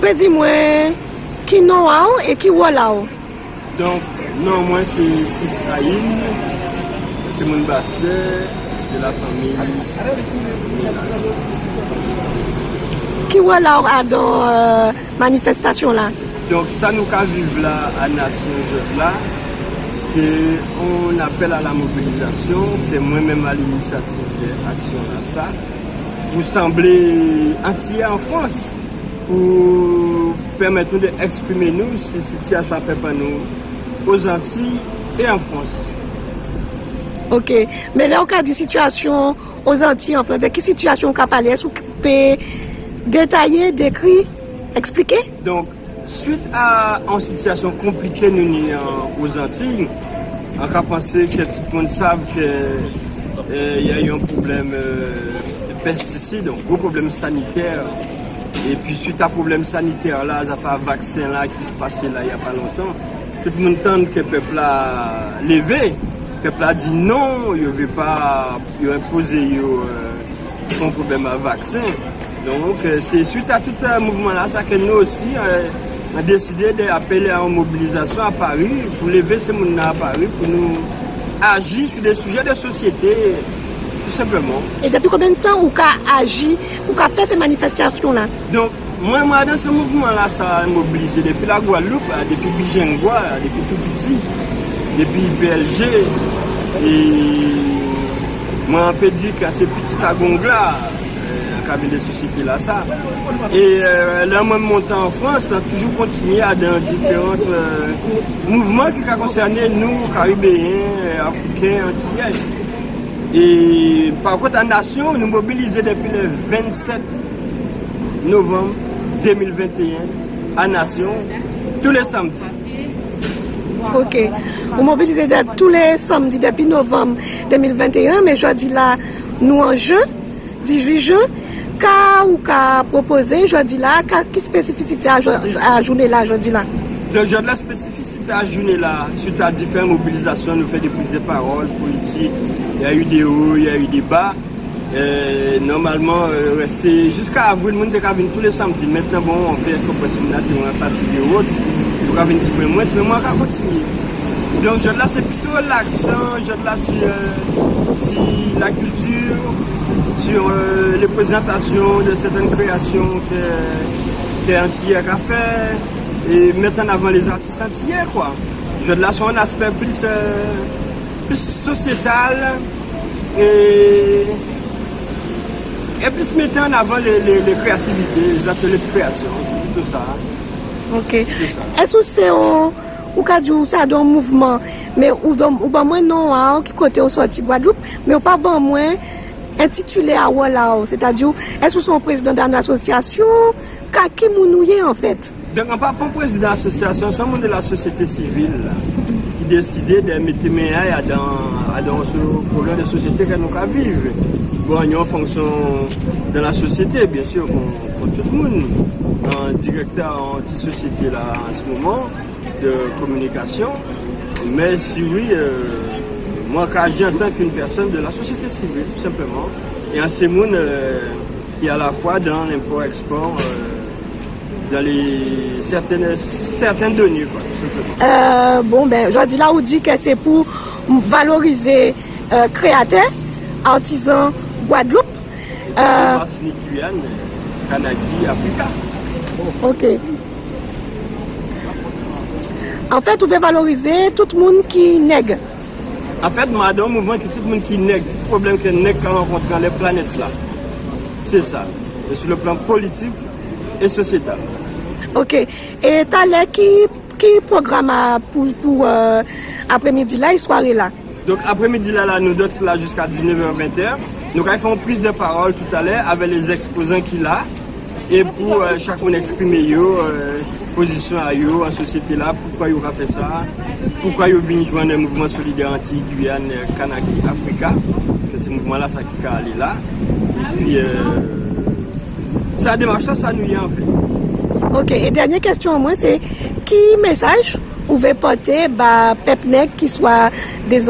peut dire moi qui non et qui voilà. Donc non, moi c'est Israël, c'est mon pasteur de la famille. Qui voilà dans manifestation là. Donc ça nous qu'à vivre là à Nation Jeune là, c'est on appelle à la mobilisation, c'est moi-même à l'initiative de Action là ça, pour sembler entier en France, pour permettre d'exprimer nous si situation fait pas nous aux Antilles et en France. Ok, mais là on a des situations aux Antilles en France, de quelle situation qu'a parlé, est-ce que vous pouvez détailler, décrire, expliquer? Donc suite à une situation compliquée nous aux Antilles, on a pensé que tout le monde savent qu'il y a eu un problème de pesticides, un gros problème sanitaire. Et puis suite à problème sanitaire là, ça fait un vaccin là qui se passait là il n'y a pas longtemps. Tout le monde tente que le peuple a levé. Le peuple a dit non, il ne veut pas imposer son problème à vaccin. Donc c'est suite à tout ce mouvement là ça que nous aussi on a décidé d'appeler à une mobilisation à Paris pour lever ces gens à Paris pour nous agir sur des sujets de société, tout simplement. Et depuis combien de temps vous avez agi, vous avez fait ces manifestations-là? Donc, moi, dans ce mouvement-là, ça a mobilisé depuis la Guadeloupe, depuis Bijengwa, depuis tout petit, depuis PLG. Et moi, on peut dire que c'est petit à Gongla. Des sociétés là ça et là moi montant en France a toujours continué à dans différents mouvements qui ont concerné nous Caribéens, Africains, Antillais et par contre en nation nous mobilisons depuis le 27 novembre 2021 à nation tous les samedis. Ok, vous mobilisez tous les samedis depuis novembre 2021 mais je dis là nous en juin 18 juin ou qu'a proposé, je dis là, quelle spécificité à journée là, je dis là? Donc, j'ai de la spécificité à journée là, suite à différentes mobilisations, nous faisons des prises de parole politiques, il y a eu des hauts, il y a eu des bas. Normalement, rester jusqu'à avril, nous devons venir tous les samedis. Maintenant, bon, on fait une opportunité, on a fatigué ou autre, on va venir un petit peu moins, mais moi, on va continuer. Donc, je là, c'est plutôt l'accent, je là sur la culture, sur les présentations de certaines créations que Antillais a fait et mettre en avant les artistes antillais quoi. Je là sur un aspect plus sociétal et plus mettre en avant les créativités, les ateliers de création, c'est plutôt ça. Ok. Est-ce que c'est ou qu'a dit ça dans un mouvement mais ou pas moins non qui côté au sorti Guadeloupe mais pas bon moins intitulé à Walla, c'est-à-dire est-ce que son président d'une association qui mounouye en fait? Donc on pas président de l'association, c'est un monde de la société civile là, qui décidait de mettre main dans ce problème de société que nous vivons. Bon, il y a une fonction dans la société, bien sûr, pour tout le monde. Un directeur anti-société là en ce moment de communication, mais si oui, moi j'agis en tant qu'une personne de la société civile, tout simplement. Et en ces monde qui est à la fois dans l'import-export, dans certaines données, quoi, tout simplement. Bon, ben, je dis là, on dit que c'est pour valoriser créateurs, artisans Guadeloupe. Martinique, Guyane, Kanaki, Africa. Ok. En fait, on veut valoriser tout le monde qui nègre. En fait, moi, dans un mouvement qui tout le monde qui nègre, tout problème que nègre quand on rencontre dans les planètes là. C'est ça. Et sur le plan politique et sociétal. Ok. Et t'as l'air qui programme pour après-midi là et soirée là? Donc après-midi là, nous d'autres là jusqu'à 19h-20h. Nous avons une prise de parole tout à l'heure avec les exposants qu'il a. Et pour chacun exprimer position à eux en société là, pourquoi ils ont fait ça, pourquoi ils ont venu joindre un mouvement solidaire anti-Guyane, Kanaki, Africa, parce que ce mouvement-là, ça qui est allé là. Et puis, c'est la démarche, ça nous y est en fait. Ok, et dernière question au moins, c'est qui message vous pouvez porter Pepnec, qui soit des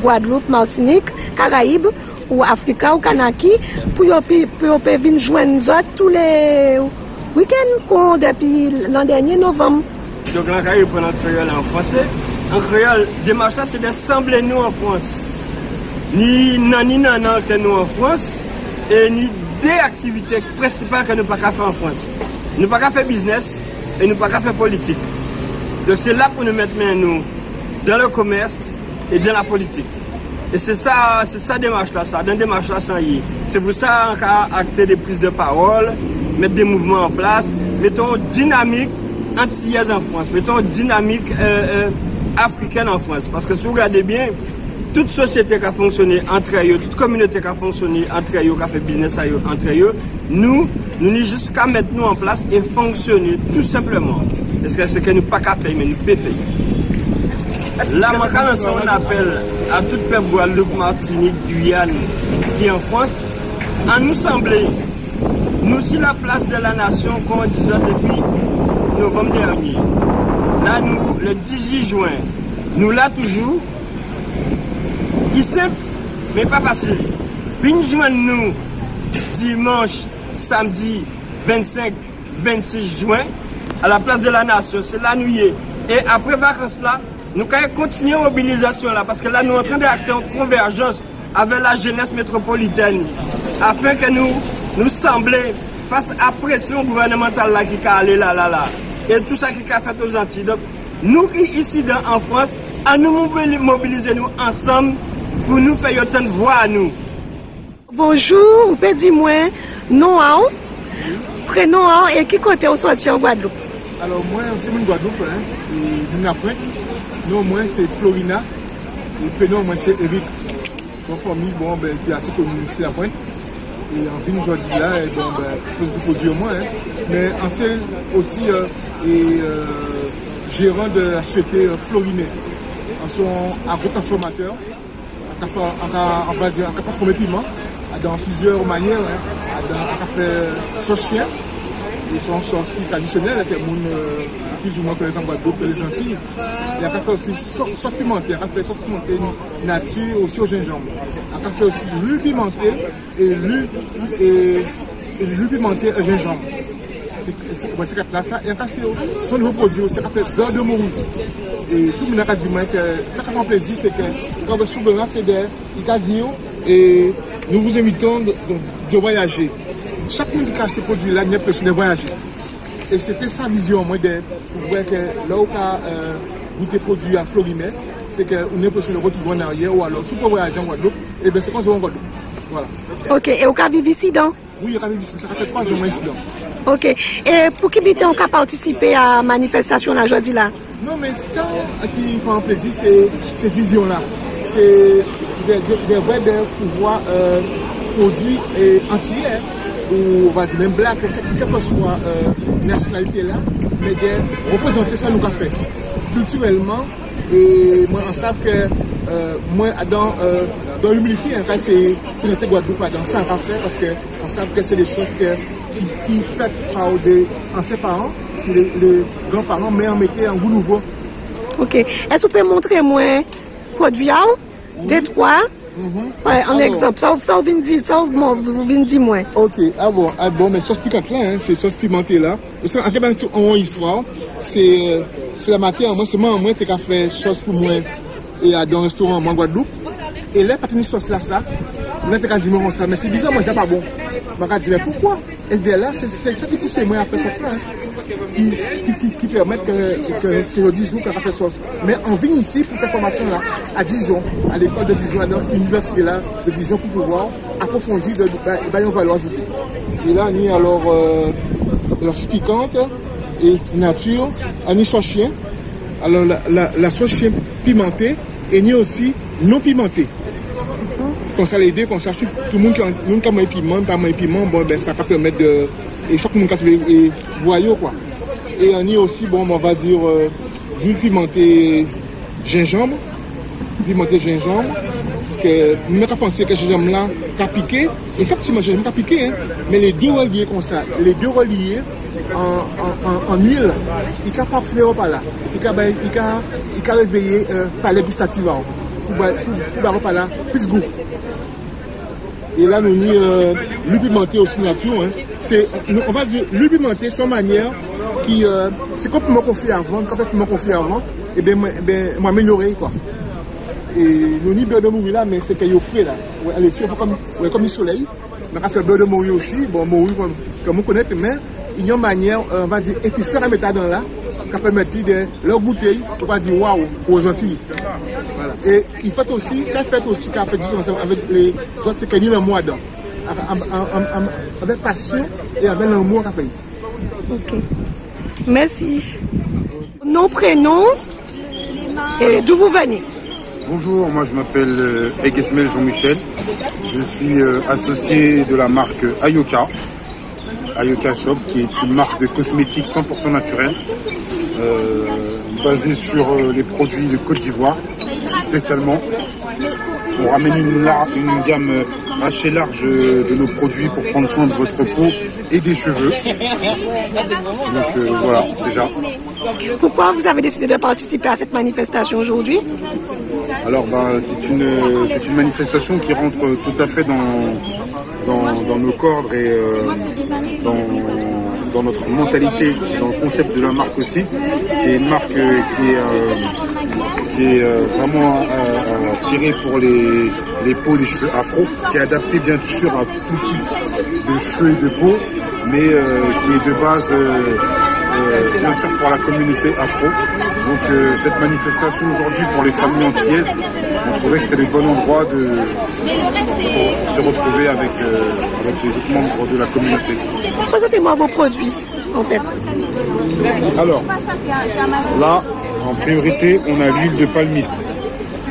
Guadeloupe, Martinique, Caraïbes, ou Africa, ou Kanaki, pour venir joindre tous les week-end depuis l'an dernier, novembre. Donc, là, quand il prend notre créole en français, en créole, démarche là, c'est d'assembler nous en France. Ni nanan que nous en France, et ni des activités principales que nous ne pouvons pas faire en France. Nous ne pouvons pas faire business et nous ne pouvons pas faire politique. Donc, c'est là pour nous mettre nous dans le commerce et dans la politique. Et c'est ça démarche là, ça, dans démarche là, ça y est. C'est pour ça qu'on a acté des prises de parole, mettre des mouvements en place, mettons dynamique antillaise en France, mettons dynamique africaine en France. Parce que si vous regardez bien, toute société qui a fonctionné entre eux, toute communauté qui a fonctionné entre eux, qui a fait business entre eux, nous n'avons juste qu'à mettre nous en place et fonctionner tout simplement. Parce que c'est que nous pas qu'à faire, mais nous pouvons faire. Là, on appelle à tout le peuple Guadeloupe, Martinique, Guyane qui est en France, à nous sembler, nous sur la place de la nation qu'on disait depuis novembre dernier. Là, nous, le 18 juin, nous là toujours, il simple, mais pas facile. Venez joindre nous dimanche, samedi 25, 26 juin, à la place de la nation, c'est là nous y est. Et après vacances là, nous allons continuer la mobilisation là, parce que là, nous sommes en train d'acter en convergence avec la jeunesse métropolitaine, afin que nous sembler face à la pression gouvernementale là, qui est allée là, et tout ça qui a fait aux Antilles. Donc, nous qui ici en France, à nous mobiliser nous ensemble pour nous faire autant de voix à nous. Bonjour, vous pouvez dire moi, non, prénom et qui côté au sorti en Guadeloupe? Alors moi, c'est mon Guadeloupe, et d'une après. Non, moi c'est Florina, et prénom moi c'est Eric. Son famille, bon, ben, qui est assez connu ici la pointe. Et en ville aujourd'hui là, bon, ben, plus de produits au moins, hein. Mais ancien aussi gérant de la société Florinet. En son agro-transformateur, en passe pour mes piments, dans plusieurs manières, hein. On a fait sauce chien. Et son sauce traditionnelle, que les gens plus ou moins connaissent en Guadeloupe, les Antilles. Il a fait aussi sauce pimentée, il a fait sauce pimentée nature aussi au gingembre. Il a fait aussi l'huile pimentée et l'huile pimentée au gingembre. C'est là ça. Et encore son nouveau produit, c'est qu'il fait beurre de morue. Et tout le monde a dit que ça qui fait plaisir, c'est que quand vous souvent c'est des Icadios et nous vous invitons de voyager. Chaque monde qui a acheté ce produit-là, il a l'impression de voyager. Et c'était sa vision, moi, pour voir que là où on a goûté produit à Florinet, c'est qu'on a l'impression de retourner en arrière, ou alors, si on peut voyager en Guadeloupe, et bien c'est quand on va en Guadeloupe. Voilà. Ok, et on a vécu ici, donc? Oui, on a vécu ici, ça fait 3 jours ici, donc. Ok, et pour qui on a participé à la manifestation aujourd'hui là? Non, mais ça qui fait un plaisir, c'est cette vision-là. C'est des vrais pouvoirs produits entiers. Ou on va dire même black, quelle que soit nationalité là, mais de représenter ça nous a fait culturellement. Et moi on sait que moi dans l'humilité, c'est présenter Guadeloupe dans ça on fait parce que on sait que c'est des choses qui faites par des anciens parents, les grands-parents, mais en mettant un goût nouveau. Ok, est-ce que vous pouvez montrer moi produit Détroit? En exemple, ça vous vient de dire moi. Ok, bon, mais sauce piquante là, hein, c'est sauce pimentée là. En quelque en histoire, c'est la matière, moi c'est moi qui ai fait sauce pour moi et dans un restaurant en Guadeloupe. Et là, pas une sauce là, ça, moi je dit moi ça, mais c'est bizarre, moi c'est pas bon. Je dis mais pourquoi? Et bien là, c'est ça qui pousse moi à faire sauce là, qui permet que je dis qu'on a fait sauce. Mais on vient ici pour cette formation-là, à Dijon, à l'école de Dijon, à l'université là, de Dijon, pour pouvoir approfondir une valeur ajoutée. Et là, on a alors la sauce piquante et nature, on a sauce chien. Alors la sauce chien pimentée, et on a aussi non pimentée. Comme ça, l'aider, comme ça, tout le monde qui a un piment, pas un piment, bon, ben, ça va permettre de. Et chaque monde qui a trouvé boyau, quoi. Et on y a aussi, bon, on va dire, l'huile pimentée gingembre. Que, on a pensé que ce gingembre là, a piqué. Effectivement, le gingembre a piqué, hein. Mais les deux reliés comme ça, les deux reliés en huile, il n'y a pas de fleur par là. Il a réveillé par les gustatives. Pour par là, plus de goût. Et là, nous avons l'huile pimentée aussi nature. Hein. On va dire l'huile pimentée, son manière, qui c'est complètement qu'on fait avant, complètement qu'on fait avant, et bien, moi, améliorer quoi. Et nous avons beurre de morue là, mais c'est qu'il y a frais là. Ouais, allez, c'est comme le soleil. On a fait beurre de morue aussi. Bon, morue, comme on connaît, mais il y a une manière, on va dire, épicée à mettre dans là, qui permet de leur goûter, on va dire waouh, aux Antilles. Voilà. Et il fait aussi, qui a fait différence avec les autres, c'est qu'il y a un mois dedans. Avec passion et avec l'amour qu'a fait ici. Ok. Merci. Nom, prénom et d'où vous venez? Bonjour, moi je m'appelle Egesmel Jean-Michel. Je suis associé de la marque Ayoka Shop, qui est une marque de cosmétiques 100% naturelle, basée sur les produits de Côte d'Ivoire, spécialement. On ramène une gamme assez large de nos produits pour prendre soin de votre peau et des cheveux. Donc voilà, déjà. Pourquoi vous avez décidé de participer à cette manifestation aujourd'hui? Alors c'est une manifestation qui rentre tout à fait dans nos cordes et dans notre mentalité, dans le concept de la marque aussi, qui est une marque qui est vraiment tirée pour les peaux, les cheveux afro, qui est adaptée bien sûr à tout type de cheveux et de peau, mais qui est de base bien sûr pour la communauté afro. Donc cette manifestation aujourd'hui pour les familles antillaises, on trouvait que c'était le bon endroit pour se retrouver avec les autres membres de la communauté. Présentez-moi vos produits, en fait. Alors, là, en priorité, on a l'huile de palmiste.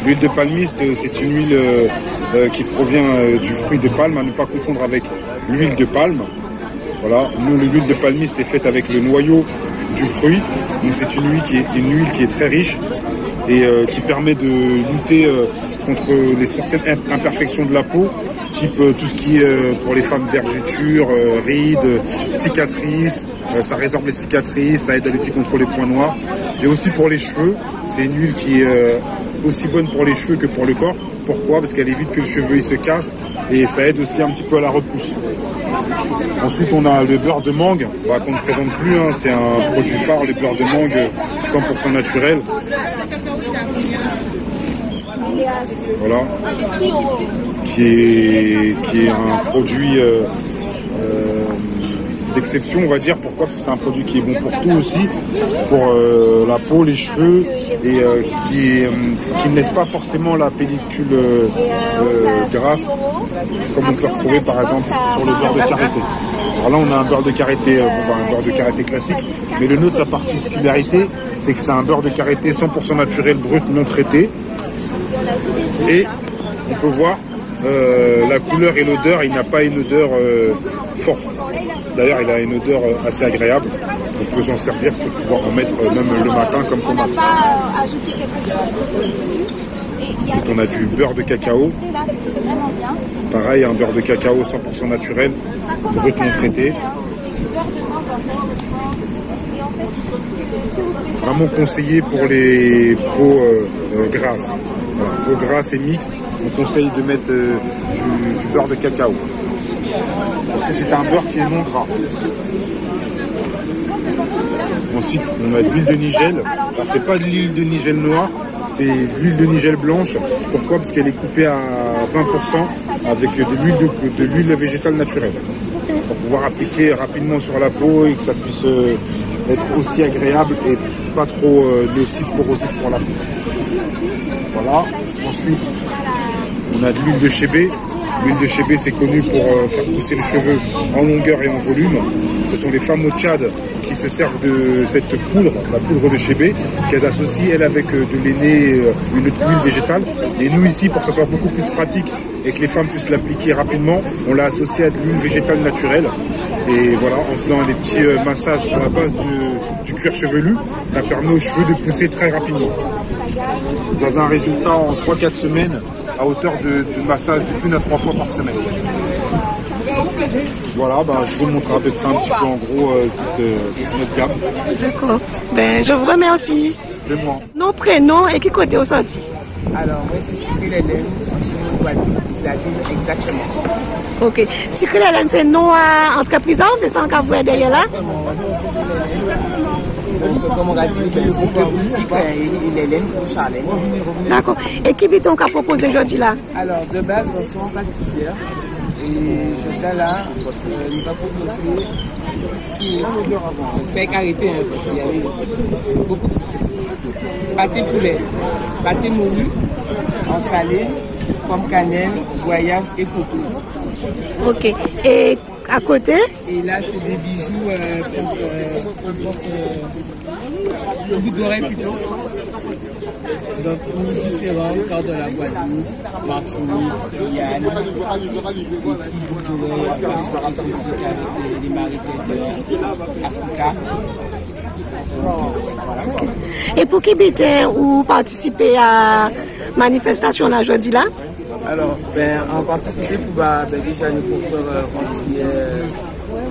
L'huile de palmiste, c'est une huile qui provient du fruit de palme, à ne pas confondre avec l'huile de palme. Voilà, nous, l'huile de palmiste est faite avec le noyau du fruit. Donc c'est une huile qui est très riche et qui permet de lutter contre certaines imperfections de la peau, type tout ce qui est pour les femmes vergetures, rides, cicatrices. Ça résorbe les cicatrices, ça aide à lutter contre les points noirs. Et aussi pour les cheveux, c'est une huile qui est aussi bonne pour les cheveux que pour le corps. Pourquoi? Parce qu'elle évite que le cheveu il se casse et ça aide aussi un petit peu à la repousse. Ensuite, on a le beurre de mangue, qu'on ne présente plus, hein, c'est un produit phare, le beurre de mangue 100% naturel. Voilà, qui est un produit d'exception, on va dire. Pourquoi? Parce que c'est un produit qui est bon pour tout aussi, pour la peau, les cheveux, et qui ne laisse pas forcément la pellicule grasse, comme on peut retrouver par exemple sur le beurre de karité. Alors là, on a un beurre de karité, un beurre de karité classique, mais le nôtre, sa particularité, c'est que c'est un beurre de karité 100% naturel, brut, non traité. Et on peut voir la couleur et l'odeur, il n'a pas une odeur forte. D'ailleurs, il a une odeur assez agréable. On peut s'en servir pour pouvoir en mettre même le matin comme on a. Donc on a du beurre de cacao. Pareil, un beurre de cacao 100% naturel, brut non traité. Vraiment conseillé pour les peaux grasses. Voilà, peau grasse et mixte, on conseille de mettre du beurre de cacao. Parce que c'est un beurre qui est non gras. Ensuite, on a de l'huile de nigel. Alors, c'est pas de l'huile de nigel noire, c'est l'huile de nigel blanche. Pourquoi? Parce qu'elle est coupée à 20% avec de l'huile végétale naturelle. Pour pouvoir appliquer rapidement sur la peau et que ça puisse être aussi agréable et pas trop nocif, corrosif pour la peau. Voilà. Ensuite, on a de l'huile de chébé. L'huile de chébé, c'est connu pour faire pousser les cheveux en longueur et en volume. Ce sont les femmes au Tchad qui se servent de cette poudre, la poudre de chébé, qu'elles associent, elles, avec de l'aîné, une huile végétale. Et nous, ici, pour que ça soit beaucoup plus pratique et que les femmes puissent l'appliquer rapidement, on l'a associé à de l'huile végétale naturelle. Et voilà, en faisant des petits massages à la base du cuir chevelu, ça permet aux cheveux de pousser très rapidement. Vous avez un résultat en 3-4 semaines à hauteur de massage de 1 à 3 fois par semaine. Voilà, je vous montrerai à peu près un petit peu en gros toute notre gamme. D'accord. Je vous remercie. C'est moi. Nom, prénom et qui côté au senti? Alors, moi, c'est Cyril Hélène, chez nous, Guadeloupe, exactement. Ok. Cyril Hélène, c'est non à entreprise, c'est ça qu'on voit derrière là? Donc, comme on a dit, c'est que aussi qu'il Hélène pour Charlène. D'accord. Et qui vit-on qu'a proposé aujourd'hui là? Alors, de base, on sont pâtissière. Et je là, il va proposer tout ce qui est. C'est avec arrêté, hein, parce qu'il y avait beaucoup de pâté poulet, pâté morue, en salé, pomme cannelle, goyave et coco. Ok. Et à côté? Et là, c'est des bijoux le bout d'oreille plutôt. Donc, pour différents corps de la Guadeloupe, Martinique, Guyane, les petits bouts d'oreille, passeport exotique avec les maritimes Africa. Et pour qui bitin ou participer à manifestation là aujourd'hui là? Alors, en participer pour déjà nos confrères entiers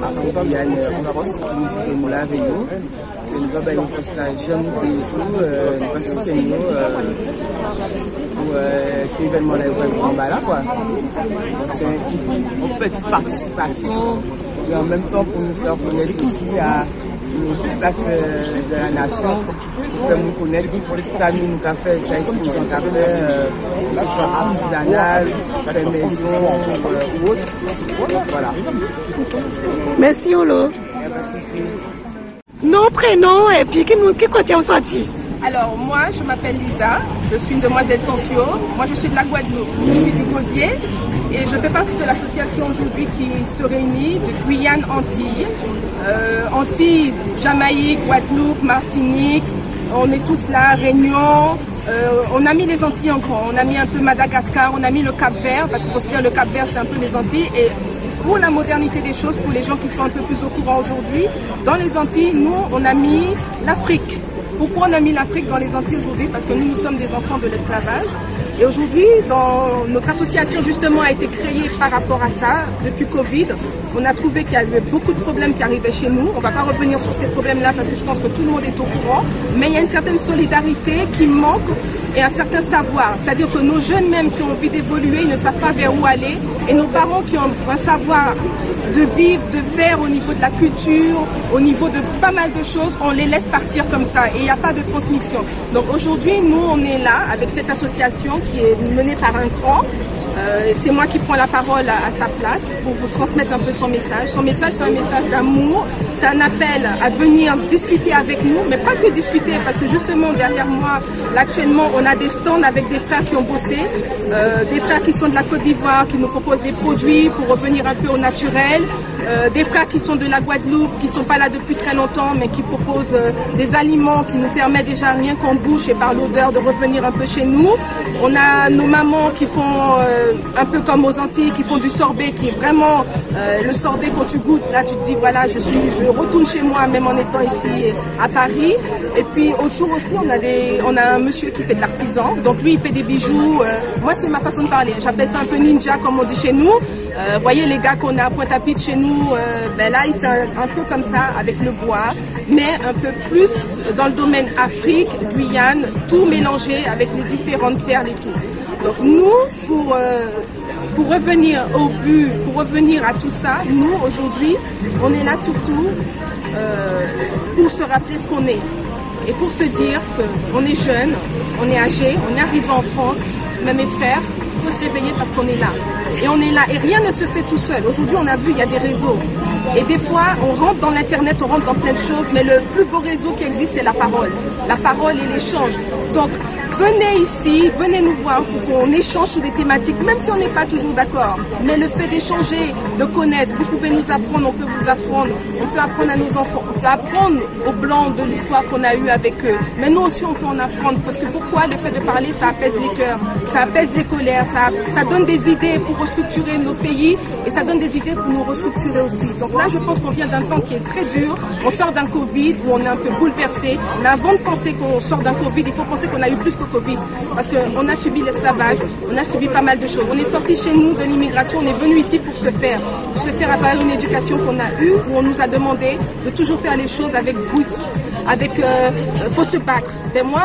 africains en France qui nous disent que nous l'avons nous. Nous avons fait ça jeune et tout, nous passons c'est nous pour ces événements-là vraiment là quoi. C'est une petite participation et en même temps pour nous faire connaître aussi à nos places de la nation, pour faire nous connaître ça nous avons fait, ça exposant qu'on a fait, que ce soit artisanal, fait maison ou autre. Voilà. Merci Olo. Nom, prénom et puis qui côté on sorti? Alors moi je m'appelle Lisa, je suis une demoiselle Sancio, moi je suis de la Guadeloupe, je suis du Gosier et je fais partie de l'association aujourd'hui qui se réunit de Guyane Antilles. Antilles, Jamaïque, Guadeloupe, Martinique, on est tous là, Réunion. On a mis les Antilles en grand, on a mis un peu Madagascar, on a mis le Cap-Vert parce qu'on considère le Cap-Vert c'est un peu les Antilles et pour la modernité des choses, pour les gens qui sont un peu plus au courant aujourd'hui, dans les Antilles, nous on a mis l'Afrique. Pourquoi on a mis l'Afrique dans les Antilles aujourd'hui? Parce que nous sommes des enfants de l'esclavage. Et aujourd'hui, notre association justement a été créée par rapport à ça. Depuis Covid, on a trouvé qu'il y avait beaucoup de problèmes qui arrivaient chez nous. On ne va pas revenir sur ces problèmes-là parce que je pense que tout le monde est au courant. Mais il y a une certaine solidarité qui manque et un certain savoir. C'est-à-dire que nos jeunes même qui ont envie d'évoluer, ils ne savent pas vers où aller. Et nos parents qui ont un savoir de vivre, de faire au niveau de la culture, au niveau de pas mal de choses, on les laisse partir comme ça et il n'y a pas de transmission. Donc aujourd'hui, nous, on est là avec cette association qui est menée par un grand. C'est moi qui prends la parole à sa place pour vous transmettre un peu son message. Son message, c'est un message d'amour, c'est un appel à venir discuter avec nous, mais pas que discuter, parce que justement derrière moi, là, actuellement, on a des stands avec des frères qui ont bossé, des frères qui sont de la Côte d'Ivoire, qui nous proposent des produits pour revenir un peu au naturel, des frères qui sont de la Guadeloupe, qui ne sont pas là depuis très longtemps, mais qui proposent des aliments qui nous permettent déjà rien qu'en bouche et par l'odeur de revenir un peu chez nous. On a nos mamans qui font un peu comme aux Antilles, qui font du sorbet, qui est vraiment le sorbet quand tu goûtes, là tu te dis voilà, je retourne chez moi même en étant ici à Paris. Et puis autour aussi on a un monsieur qui fait de l'artisan, donc lui il fait des bijoux, moi c'est ma façon de parler, j'appelle ça un peu ninja comme on dit chez nous. Voyez les gars qu'on a à Pointe-à-Pitre chez nous, là il fait un peu comme ça avec le bois, mais un peu plus dans le domaine Afrique, Guyane, tout mélangé avec les différentes perles et tout. Donc nous, pour revenir au but, pour revenir à tout ça, nous aujourd'hui, on est là surtout pour se rappeler ce qu'on est. Et pour se dire qu'on est jeune, on est âgé, on est arrivé en France, mais mes frères, il faut se réveiller parce qu'on est là. Et on est là, et rien ne se fait tout seul. Aujourd'hui, on a vu, il y a des réseaux. Et des fois, on rentre dans l'internet, on rentre dans plein de choses, mais le plus beau réseau qui existe, c'est la parole. La parole et l'échange. Donc, venez ici, venez nous voir pour qu'on échange sur des thématiques, même si on n'est pas toujours d'accord. Mais le fait d'échanger, de connaître, vous pouvez nous apprendre, on peut vous apprendre, on peut apprendre à nos enfants, on peut apprendre aux blancs de l'histoire qu'on a eue avec eux. Mais nous aussi, on peut en apprendre. Parce que pourquoi le fait de parler, ça apaise les cœurs, ça apaise les colères, ça donne des idées pour restructurer nos pays et ça donne des idées pour nous restructurer aussi. Donc là, je pense qu'on vient d'un temps qui est très dur. On sort d'un Covid où on est un peu bouleversé. Mais avant de penser qu'on sort d'un Covid, il faut penser qu'on a eu plus que Covid. Parce qu'on a subi l'esclavage, on a subi pas mal de choses. On est sorti chez nous de l'immigration, on est venu ici pour se faire à travers une éducation qu'on a eue, où on nous a demandé de toujours faire les choses avec brusque, avec faut se battre. Mais moi,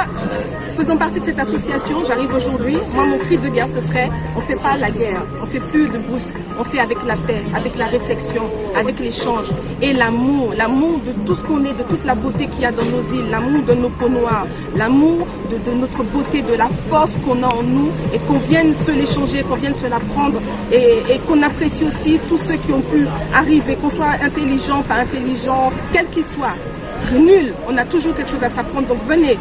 faisant partie de cette association, j'arrive aujourd'hui, moi mon cri de guerre ce serait, on ne fait pas la guerre, on ne fait plus de brusque, on fait avec la paix, avec la réflexion, avec l'échange et l'amour de tout ce qu'on est, de toute la beauté qu'il y a dans nos îles, l'amour de nos peaux noires, l'amour de notre beauté, de la force qu'on a en nous et qu'on vienne se l'échanger, qu'on vienne se la prendre et qu'on apprécie aussi tous ceux qui ont pu arriver, qu'on soit intelligent, pas intelligent, quel qu'il soit. Nul, on a toujours quelque chose à s'apprendre, donc venez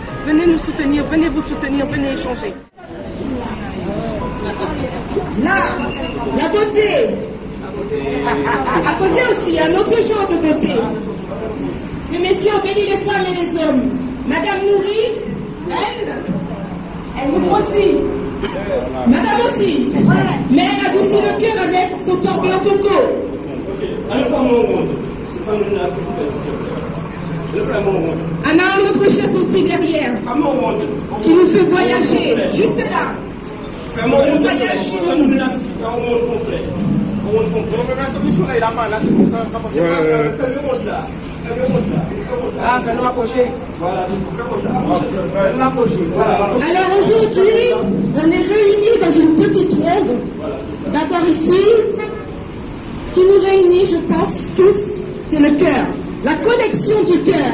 nous soutenir, venez vous soutenir, venez échanger. Là, la beauté. À côté aussi, un autre genre de beauté. Ces messieurs ont béni les femmes et les hommes. Madame Nouri, elle vous grossit. Madame aussi, mais elle adoucit le cœur avec son sorbet au coco. On a un autre chef aussi derrière, qui nous fait voyager, juste là. Le voyage chez nous. Alors aujourd'hui, on est réunis dans une petite ronde. D'abord ici, ce qui nous réunit, je pense, tous, c'est le cœur. La connexion du cœur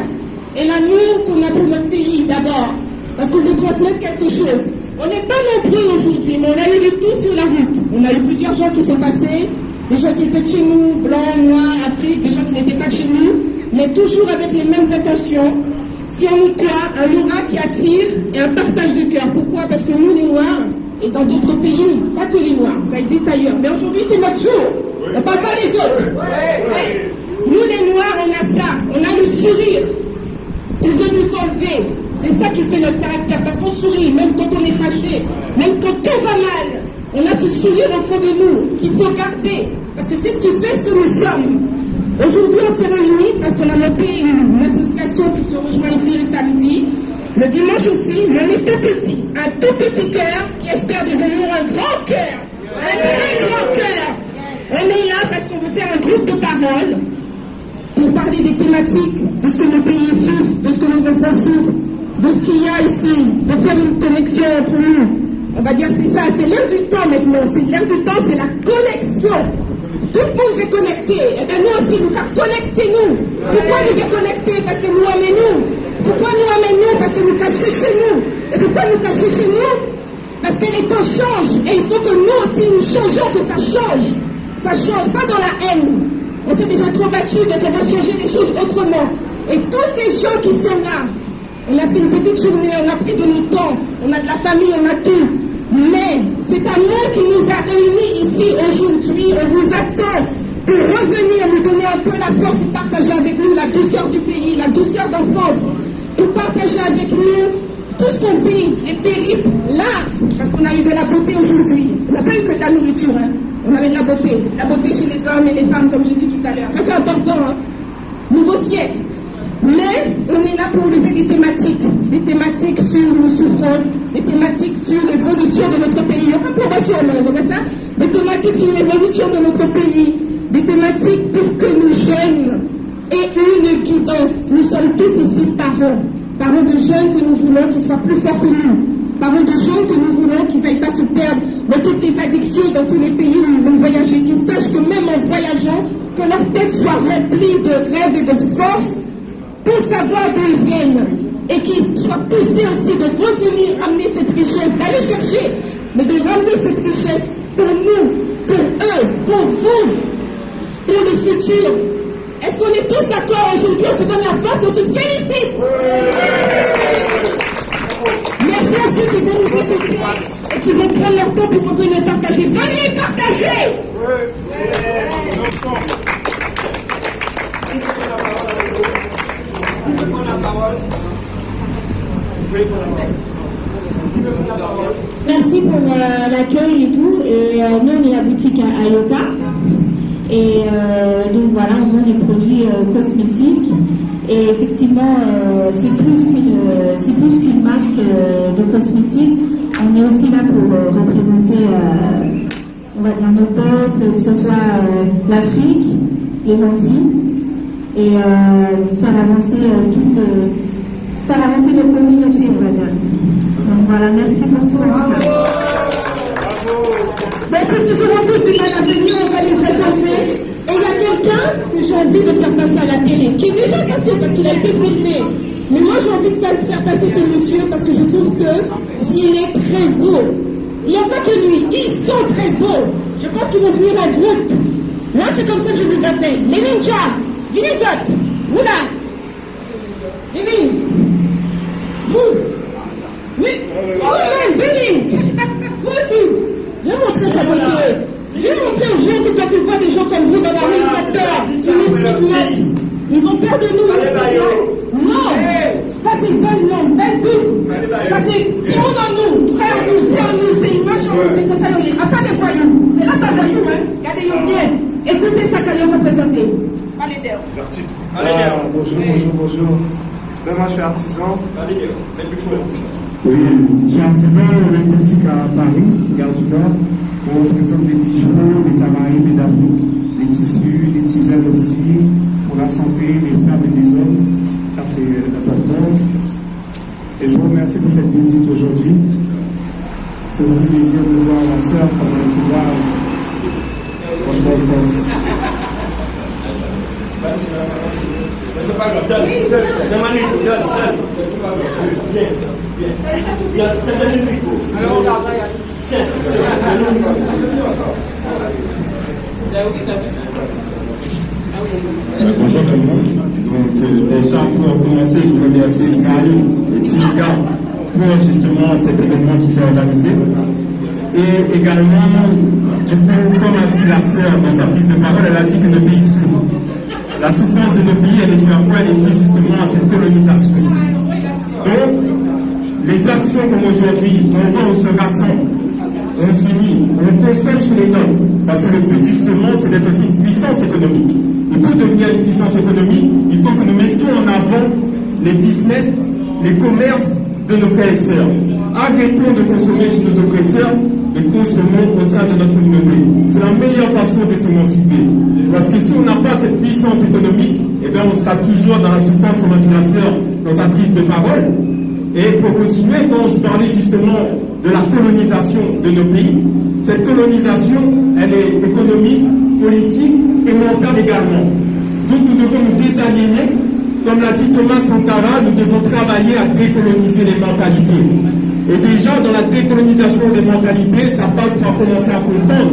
et l'amour qu'on a pour notre pays d'abord, parce qu'on veut transmettre quelque chose. On n'est pas nombreux aujourd'hui, mais on a eu de tout sur la route. On a eu plusieurs gens qui sont passés, des gens qui étaient de chez nous, blancs, noirs, Afrique, des gens qui n'étaient pas de chez nous, mais toujours avec les mêmes intentions. Si on y croit, un aura qui attire et un partage de cœur. Pourquoi? Parce que nous, les Noirs, et dans d'autres pays, pas que les Noirs, ça existe ailleurs. Mais aujourd'hui, c'est notre jour. On ne parle pas des autres. Ouais. Nous, les Noirs, on a ça. On a le sourire. On veut nous enlever. C'est ça qui fait notre caractère. Parce qu'on sourit, même quand on est fâché, même quand tout va mal. On a ce sourire au fond de nous qu'il faut garder. Parce que c'est ce qui fait ce que nous sommes. Aujourd'hui, on s'est réunis parce qu'on a monté une association qui se rejoint ici le samedi. Le dimanche aussi, mais on est tout petit. Un tout petit cœur qui espère devenir un grand cœur. Un très grand cœur. On est là parce qu'on veut faire un groupe de parole pour parler des thématiques, de ce que nos pays souffrent, de ce que nos enfants souffrent, de ce qu'il y a ici, de faire une connexion entre nous. On va dire c'est ça, c'est l'heure du temps maintenant. C'est l'heure du temps, c'est la connexion. Tout le monde veut connecter. Et bien nous aussi, nous connectez-nous. Pourquoi nous veut connecter? Parce que nous aimons-nous. Pourquoi nous aimons-nous? Parce que nous cachons chez nous. Et pourquoi nous cachons chez nous? Parce que les temps changent. Et il faut que nous aussi, nous changeons, que ça change. Ça change, pas dans la haine. On s'est déjà trop battu, donc on va changer les choses autrement. Et tous ces gens qui sont là, on a fait une petite journée, on a pris de notre temps, on a de la famille, on a tout. Mais cet amour qui nous a réunis ici aujourd'hui, on vous attend pour revenir nous donner un peu la force et partager avec nous la douceur du pays, la douceur d'enfance, pour partager avec nous tout ce qu'on vit, les périples, l'art, parce qu'on a eu de la beauté aujourd'hui. On n'a pas eu que de la nourriture, hein. On avait de la beauté chez les hommes et les femmes, comme j'ai dit tout à l'heure. Ça c'est important, hein. Nouveau siècle. Mais on est là pour lever des thématiques sur nos souffrances, des thématiques sur l'évolution de notre pays. Il n'y a pas de promotion, non, j'aimerais ça. Des thématiques sur l'évolution de notre pays, des thématiques pour que nos jeunes aient une guidance. Nous sommes tous ici parents de jeunes que nous voulons qu'ils soient plus forts que nous, parents de jeunes que nous voulons qu'ils n'aillent pas se perdre dans toutes les addictions, dans tous les pays où ils vont voyager, qu'ils sachent que même en voyageant, que leur tête soit remplie de rêves et de force, pour savoir d'où ils viennent et qu'ils soient poussés aussi de revenir ramener cette richesse, d'aller chercher, mais de ramener cette richesse pour nous, pour eux, pour vous, pour le futur. Est-ce qu'on est tous d'accord aujourd'hui? On se donne la force, on se félicite. Merci à ceux qui vont nous écouter et qui vont prendre leur temps pour revenir partager. Venez partager. Merci pour l'accueil et tout. Et nous, on est la boutique à Ayoka. Et donc voilà, on vend des produits cosmétiques. Et effectivement, c'est plus qu'une marque de cosmétiques. On est aussi là pour représenter, on va dire, nos peuples, que ce soit l'Afrique, les Antilles, et faire avancer nos communautés, on va dire. Donc Voilà, merci pour tout en tout cas. Mais puisque nous serons tous du mal à venir, on va les imposer. Et il y a quelqu'un que j'ai envie de faire passer à la télé, qui est déjà passé parce qu'il a été filmé. Mais moi j'ai envie de faire passer ce monsieur parce que je trouve qu'il est très beau. Il n'y a pas que lui, ils sont très beaux. Je pense qu'ils vont venir en groupe. Moi c'est comme ça que je vous appelle. Les ninjas, Vinizot, Oula, Mimi, vous, oui, vous-même, venez, vous aussi, viens montrer ta beauté. Viens montrer aux gens que quand tu vois des gens comme vous dans la rue, ils ont peur, ils nous stigmatent. Ils ont peur de nous, ils nous stigmatent. Non, ça c'est belle langue, belle boucle. Ça c'est on en nous, frère en nous, c'est en nous, c'est une marche en nous, c'est comme ça, il n'y a pas de voyous. C'est là pas voyous, hein. Regardez-le bien. Écoutez ça qu'elle va présenter. Allez, Déo. Bonjour. Moi, je suis artisan. Oui, je suis artisan de boutique à Paris, Gare du Nord. On présente des bijoux, des Caraïbes et d'Afrique, des tissus, des tisanes aussi, pour la santé des femmes et des hommes, car c'est important. Et je vous remercie pour cette visite aujourd'hui. C'est un plaisir de voir ma soeur quand on se voit. Franchement, je pense. C'est pas grave, donne. Alors, regarde, Bonjour tout le monde. Donc, déjà pour commencer, je remercie Ismaël et Tilka pour justement cet événement qui s'est organisé. Et également, du coup, comme a dit la sœur dans sa prise de parole, elle a dit que nos pays souffrent. La souffrance de nos pays, elle est due à quoi? Elle est due justement à cette colonisation. Donc, les actions comme aujourd'hui, on va, on se rassemble, on s'unit, on consomme chez les nôtres. Parce que le but justement, c'est d'être aussi une puissance économique. Et pour devenir une puissance économique, il faut que nous mettons en avant les business, les commerces de nos frères et sœurs. Arrêtons de consommer chez nos oppresseurs et consommons au sein de notre communauté. C'est la meilleure façon de s'émanciper. Parce que si on n'a pas cette puissance économique, eh bien on sera toujours dans la souffrance, comme a dit la sœur, dans sa prise de parole. Et pour continuer, quand je parlais justement de la colonisation de nos pays, cette colonisation, elle est économique, politique et mentale également. Donc nous devons nous désaliéner. Comme l'a dit Thomas Sankara, nous devons travailler à décoloniser les mentalités. Et déjà, dans la décolonisation des mentalités, ça passe par commencer à comprendre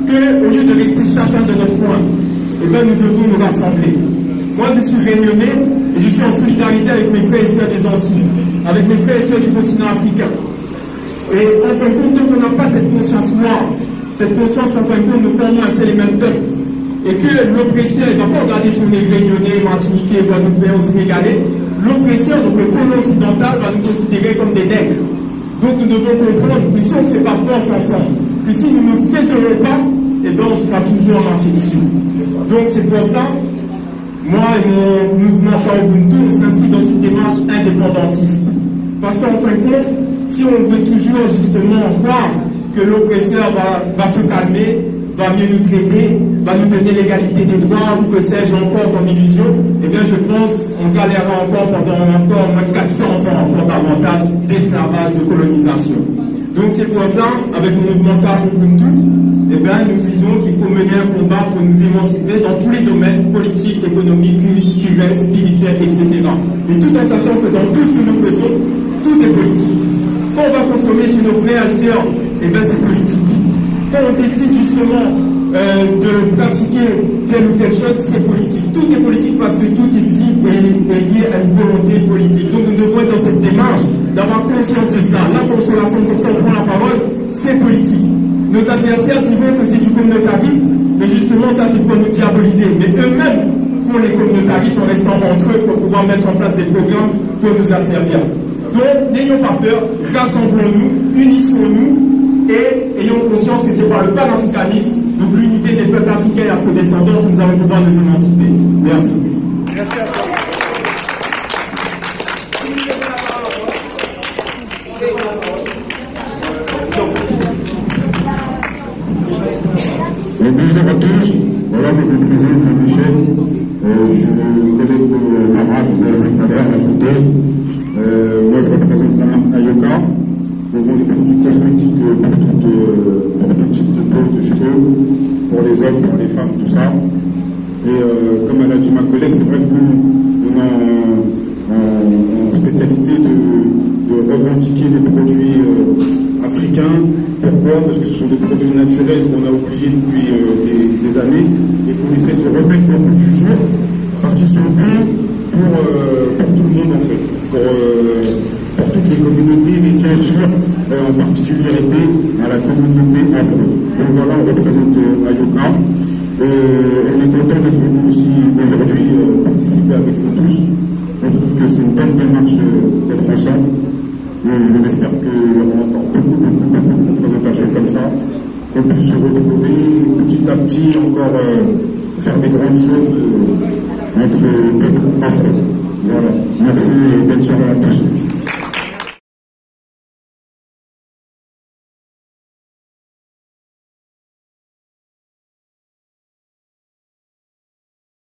qu'au lieu de rester chacun de notre coin, eh bien, nous devons nous rassembler. Moi, je suis réunionnais et je suis en solidarité avec mes frères et sœurs des Antilles, avec mes frères et sœurs du continent africain. Et en fin de compte, tant qu'on n'a pas cette conscience noire, cette conscience qu'en fin de compte, nous formons un seul et même peuple, et que l'oppresseur, il ne va pas regarder si on est réunionnais, martiniquais, guadeloupéen ou sénégalais, l'oppresseur, donc le colon occidental, va nous considérer comme des nègres. Donc nous devons comprendre que si on ne fait pas force ensemble, que si nous ne nous fédérons pas, eh bien on sera toujours marché dessus. Donc c'est pour ça, moi et mon mouvement Ubuntu, on s'inscrit dans une démarche indépendantiste. Parce qu'en fin de compte, si on veut toujours justement croire que l'oppresseur va se calmer, va mieux nous traiter, va nous donner l'égalité des droits, ou que sais-je encore comme illusion, eh bien je pense qu'on galérera encore pendant encore moins de 400 ans, encore davantage d'esclavage, de colonisation. Donc c'est pour ça, avec le mouvement Ubuntu, eh bien nous disons qu'il faut mener un combat pour nous émanciper dans tous les domaines politiques, économiques, culturels, spirituels, etc. Et tout en sachant que dans tout ce que nous faisons, tout est politique. Quand on va consommer chez nos frères et sœurs, eh bien c'est politique. Quand on décide justement de pratiquer telle ou telle chose, c'est politique. Tout est politique parce que tout est dit et lié à une volonté politique. Donc nous devons être dans cette démarche d'avoir conscience de ça. Là, pour cela, 100% on prend la parole, c'est politique. Nos adversaires diront que c'est du communautarisme, mais justement ça c'est pour nous diaboliser. Mais eux-mêmes font les communautaristes en restant entre eux pour pouvoir mettre en place des programmes pour nous asservir. Donc n'ayons pas peur, rassemblons-nous, unissons-nous, et ayons conscience que c'est par le panafricanisme, donc l'unité des peuples africains et afrodescendants, que nous allons pouvoir nous émanciper. Merci. Merci à toi. Bonjour à tous. Voilà, je me présente Jean-Michel. Je suis collègue de Lara, vous avez vu tout à l'heure, la chanteuse. Moi, je représente la marque Ayoka. On vend des produits cosmétiques pour tout type de peau, de cheveux, pour les hommes, pour les femmes, tout ça. Et comme elle a dit ma collègue, c'est vrai que nous, on a en spécialité de revendiquer des produits africains. Pourquoi? Parce que ce sont des produits naturels qu'on a oubliés depuis des années et qu'on essaie de remettre au goût du jour parce qu'ils sont bons pour tout le monde en fait, pour toutes les communautés, mais bien sûr en particularité à la communauté afro. Donc voilà, on représente Ayoka. On est content d'être venu aussi aujourd'hui participer avec vous tous. On trouve que c'est une bonne démarche d'être ensemble. Et on espère qu'il y aura encore beaucoup de représentations comme ça, qu'on puisse se retrouver petit à petit, encore faire des grandes choses entre peuples afro. Voilà. Merci et bonne soirée à tous.